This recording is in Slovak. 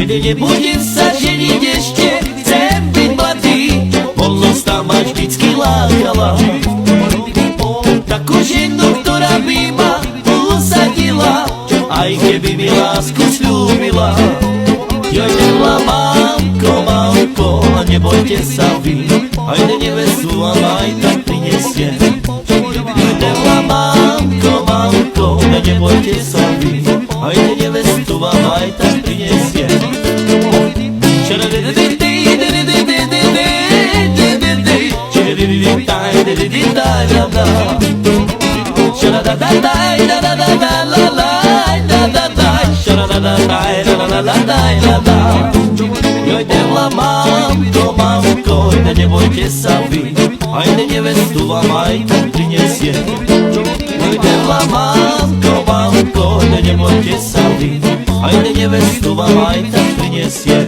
Ojde, nebudem sa ženiť ešte, chcem byť mladý. Voľnosť tam ma vždycky lákala. Takú ženu, ktorá by ma usadila, aj keby mi lásku sľúbila. Jojdenla, mamko, mamko, a nebojte sa vy, ajde nevestu vám aj tak prinesie. Jojdenla, mamko, mamko, a nebojte sa vy, ajde nevestu vám aj tak prinesie. Jojdenla, mamko, mamko, nebojte sa vy, ajde nevestu vám aj tak prinesie. Jojdenla, mamko, mamko, nebojte sa vy, ajde nevestu vám aj tak prinesie.